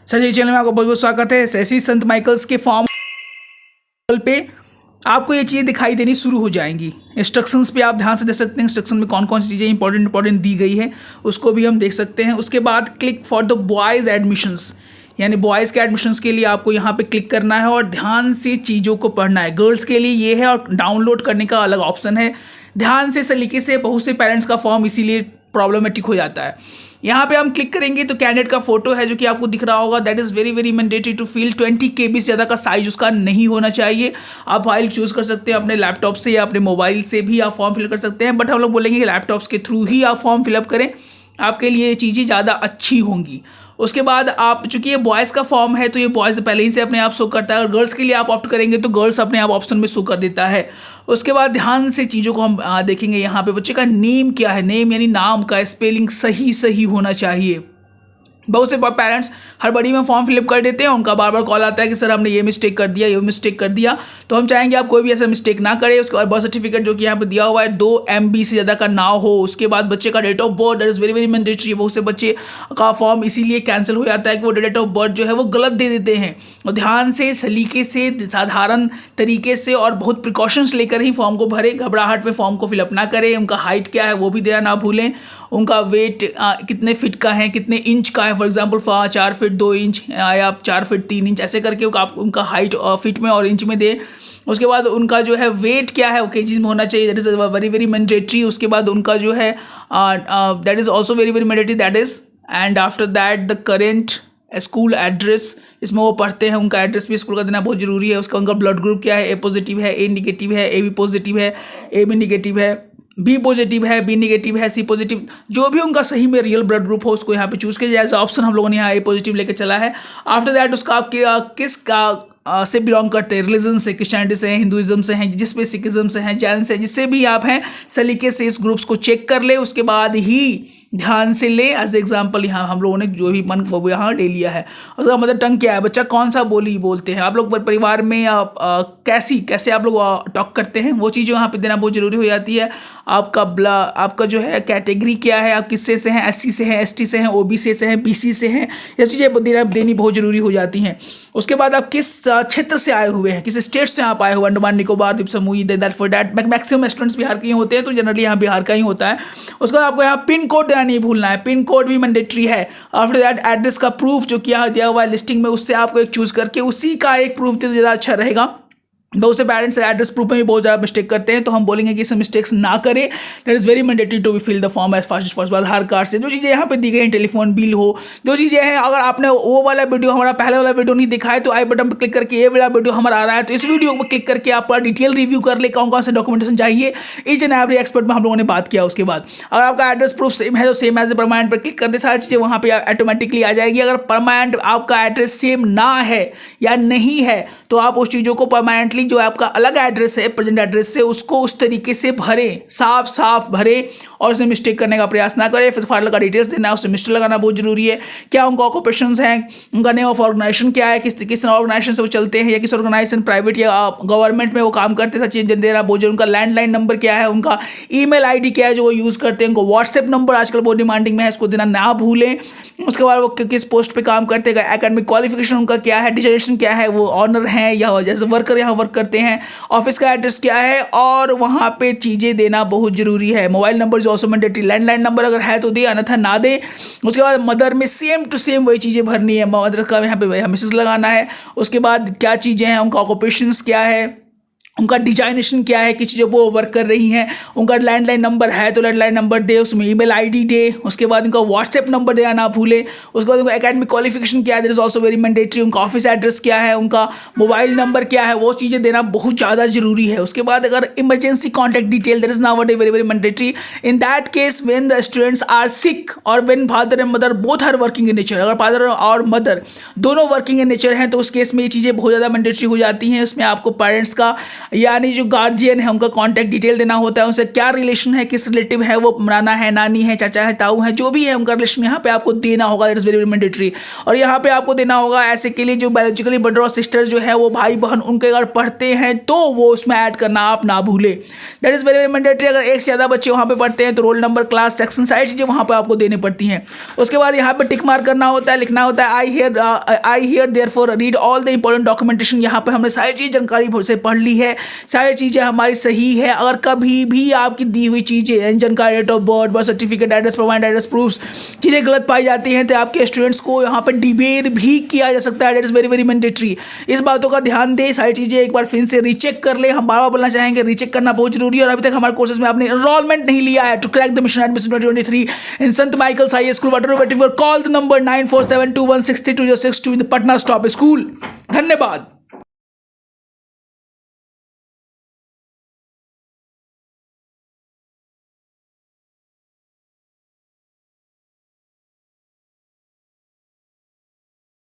Sir ये channel में आपका बहुत बहुत स्वागत है। ऐसे संत माइकल्स के फॉर्म पे आपको ये चीज़ें दिखाई देनी शुरू हो जाएंगी। इंस्ट्रक्शंस पे आप ध्यान से देख सकते हैं, इंस्ट्रक्शन में कौन कौन सी चीज़ें इंपॉर्टेंट दी गई है उसको भी हम देख सकते हैं। उसके बाद click for the boys admissions, यानी बॉयज़ के एडमिशन्स के लिए आपको यहाँ पे क्लिक करना है और ध्यान से चीज़ों को पढ़ना है। गर्ल्स के लिए ये है और डाउनलोड करने का अलग ऑप्शन है। ध्यान से सलीके से, बहुत से पेरेंट्स का फॉर्म इसीलिए प्रॉब्लमेटिक हो जाता है। यहाँ पे हम क्लिक करेंगे तो कैंडिडेट का फोटो है जो कि आपको दिख रहा होगा। That is very very mandatory to fill 20 KB से ज़्यादा का साइज उसका नहीं होना चाहिए। आप फाइल चूज़ कर सकते हैं अपने लैपटॉप से या अपने मोबाइल से भी आप फॉर्म फिल कर सकते हैं, बट हम लोग बोलेंगे कि लैपटॉप्स के थ्रू ही आप फॉर्म फिलअप करें, आपके लिए ये चीज़ें ज़्यादा अच्छी होंगी। उसके बाद आप, चूंकि ये बॉयज़ का फॉर्म है तो ये बॉयज़ पहले ही से अपने आप शो करता है, और गर्ल्स के लिए आप ऑप्ट करेंगे तो गर्ल्स अपने आप ऑप्शन में शो कर देता है। उसके बाद ध्यान से चीज़ों को हम देखेंगे। यहाँ पे बच्चे का नेम क्या है, नेम यानी नाम का स्पेलिंग सही होना चाहिए। बहुत से पेरेंट्स हड़बड़ी में फॉर्म फिलअप कर देते हैं, उनका बार बार कॉल आता है कि सर हमने ये मिस्टेक कर दिया, ये मिस्टेक कर दिया। तो हम चाहेंगे आप कोई भी ऐसा मिस्टेक ना करें। उसके बाद बर्थ सर्टिफिकेट जो कि यहाँ पे दिया हुआ है 2 MB से ज़्यादा का ना हो। उसके बाद बच्चे का date of birth, that is very very mandatory. बहुत से बच्चे का फॉर्म इसीलिए कैंसिल हो जाता है कि वो डेट ऑफ बर्थ जो है वो गलत दे देते हैं। और ध्यान से, सलीके से, साधारण तरीके से और बहुत प्रिकॉशंस लेकर ही फॉर्म को भरें। घबराहट में फॉर्म को फिलअप ना करें। उनका हाइट क्या है वो भी देना ना भूलें। उनका वेट कितने फिट का है, कितने इंच का है, फॉर एग्जांपल 4 फीट 2 इंच या 4 फीट 3 इंच, ऐसे करके आप उनका हाइट फिट में और इंच में दें। उसके बाद उनका जो है वेट क्या है वो केजीज में होना चाहिए, that is very very mandatory. उसके बाद उनका जो है that is also very very mandatory, that is. And after that the current school address, इसमें वो पढ़ते हैं उनका एड्रेस भी स्कूल का देना बहुत ज़रूरी है। उसका उनका ब्लड ग्रुप क्या है, A पॉजिटिव है, A निगेटिव है, AB पॉजिटिव है, AB निगेटिव है, B पॉजिटिव है, B निगेटिव है, C पॉजिटिव, जो भी उनका सही में रियल ब्लड ग्रुप हो उसको यहाँ पे चूज़ किया जाए। ऑप्शन हम लोगों ने यहाँ A पॉजिटिव लेकर चला है। आफ्टर दैट उसका आपके किस का से बिलोंग करते हैं, रिलीजन से, क्रिश्चियनिटी से हैं, हिंदुइज्म से हैं, जिस पे सिखिज्म से हैं, जैन से, जिससे भी आप हैं, सलीके से इस ग्रुप्स को चेक कर ले। उसके बाद ही ध्यान से ले। एज एग्जाम्पल यहाँ हम लोगों ने जो भी मन वो यहाँ ले लिया है। उसका मदर टंग क्या है, बच्चा कौन सा बोली बोलते हैं, आप लोग परिवार में कैसे आप लोग टॉक करते हैं, वो चीज़ें यहाँ पे देना बहुत ज़रूरी हो जाती है। आपका जो है कैटेगरी क्या है, आप किससे से हैं, SC से हैं, ST से हैं, OBC से हैं, BC से हैं, ये चीज़ें देनी बहुत ज़रूरी हो जाती हैं। उसके बाद आप किस क्षेत्र से आए हुए हैं, किस स्टेट से आप आए हुए, अंडमान निकोबार द्वीप समूह, that for that maximum students Bihar के ही होते हैं, तो जनरली यहाँ बिहार का ही होता है। उसके बाद आपको यहाँ पिन कोड देना नहीं भूलना है, पिन कोड भी मैंडेटरी है। आफ्टर दैट एड्रेस का प्रूफ जो कि यहाँ दिया हुआ है लिस्टिंग में, उससे आपको एक चूज़ करके उसी का एक प्रूफ दे तो ज़्यादा अच्छा रहेगा। बहुत से पेरेंट्स एड्रेस प्रूफ में भी बहुत ज़्यादा मिस्टेक करते हैं, तो हम बोलेंगे कि इसे मिस्टेक्स ना करें। That is very mandatory to be fill the form as fast as possible. Aadhaar card से जो चीज़ें यहाँ पे दी गई हैं, टेलीफोन बिल हो, जो चीज़ें हैं, अगर आपने वो वाला वीडियो, हमारा पहले वाला वीडियो नहीं दिखा है तो आई बटन पर क्लिक करके ये वाला वीडियो हमारा आ रहा है, तो इस वीडियो पर क्लिक करके आप डिटेल रिव्यू कर ले कौन कौन से डॉक्यूमेंटेशन चाहिए, ईच एंड एवरी एक्सपर्ट में हम लोगों ने बात किया। उसके बाद अगर आपका एड्रेस प्रूफ सेम है तो सेम एज ए परमानेंट पर क्लिक कर दे, सारी चीज़ें वहाँ पे ऑटोमेटिकली आ जाएगी। अगर परमानेंट आपका एड्रेस सेम ना है या नहीं है तो आप उस चीज़ों को परमानेंटली, जो आपका अलग एड्रेस है प्रेजेंट एड्रेस से, उसको उस तरीके से भरें, साफ भरें और उसमें मिस्टेक करने का प्रयास ना करें। फिर फादर का डिटेल्स देना है, उसमें मिस्टर लगाना बहुत जरूरी है। क्या उनका ऑक्यूपेशंस हैं, उनका नेम ऑफ ऑर्गेनाइजेशन क्या है, किस ऑर्गेनाइजेशन से वो चलते हैं, या किस ऑर्गेनाइजेशन प्राइवेट या गवर्नमेंट में वो काम करते हैं, सब चीज़ देना बहुत जरूरी। उनका लैंडलाइन नंबर क्या है, उनका ईमेल ID क्या है जो वो यूज़ करते हैं, उनको व्हाट्सएप नंबर आजकल बहुत डिमांडिंग में है, इसको देना ना भूलें। उसके बाद वो किस पोस्ट पर काम करते हैं, एकेडमिक क्वालिफिकेशन उनका क्या है, डिजिग्नेशन क्या है, वो ऑनर हैं या जैसे वर्कर यहाँ वर्क करते हैं, ऑफिस का एड्रेस क्या है, और वहाँ पे चीज़ें देना बहुत ज़रूरी है। मोबाइल नंबर जो ऑल्सो मैंडेटरी, लैंडलाइन नंबर अगर है तो दे, अन्यथा ना दे। उसके बाद मदर में सेम टू सेम वही चीज़ें भरनी है, मदर का यहाँ पे मिसेस लगाना है। उसके बाद क्या चीज़ें हैं, उनका ऑक्यूपेशंस क्या है, उनका डिजाइनेशन क्या है, किस चीज़ों पर वो वर्क कर रही हैं, उनका लैंडलाइन नंबर है तो लैंडलाइन नंबर दे, उसमें ईमेल ID दे। उसके बाद उनका व्हाट्सएप नंबर देना ना भूले। उसके बाद उनका एकेडमिक क्वालिफिकेशन क्या है, that is also very mandatory. उनका ऑफिस एड्रेस क्या है, उनका मोबाइल नंबर क्या है, वो चीज़ें देना बहुत ज़्यादा जरूरी है। उसके बाद अगर emergency contact detail, that is now very very mandatory in that case when the students are sick और when father and mother both are working in nature. अगर फादर और मदर दोनों वर्किंग इन नेचर हैं तो उस case में ये चीज़ें बहुत ज़्यादा मैंडेटरी हो जाती हैं। उसमें आपको पेरेंट्स का यानी जो गार्जियन है उनका कॉन्टैक्ट डिटेल देना होता है, उनसे क्या रिलेशन है, किस रिलेटिव है, वो नाना है, नानी है, चाचा है, ताऊ है, जो भी है उनका रिलेशन यहाँ पे आपको देना होगा। That is very very mandatory. और यहाँ पे आपको देना होगा ऐसे के लिए जो बायोलॉजिकली ब्रदर और सिस्टर जो है वो भाई बहन उनके अगर पढ़ते हैं तो वो उसमें ऐड करना आप ना भूले। That is very very mandatory. अगर एक से ज़्यादा बच्चे वहाँ पे पढ़ते हैं तो रोल नंबर, क्लास, सेक्शन, सारी चीज़ें वहाँ पे आपको देनी पड़ती हैं। उसके बाद यहाँ पे टिक मार्क करना होता है, लिखना होता है I hear therefore read all the important documentation. यहाँ पे हमने सारी चीज़ जानकारी से पढ़ ली है, सारी चीज़ें हमारी सही है। अगर कभी भी आपकी दी हुई चीज़ें, जानकारी, date of birth, birth certificate, address, provide address proofs, चीज़ें गलत पाई जाती हैं तो आपके स्टूडेंट्स को यहाँ पर डिबेट भी किया जा सकता है। That is very very mandatory. इस बातों का ध्यान दें, सारी चीज़ें एक बार फिर से रीचेक कर ले। हम बार बार बोलना चाहेंगे रीचेक करना बहुत जरूरी है। और अभी तक हमारे कोर्सेज में आपने एनरोलमेंट नहीं लिया है to crack the mission admission 2023 in Sant Michael's high school water, call the number 9472163206 in the Patna stop school. धन्यवाद।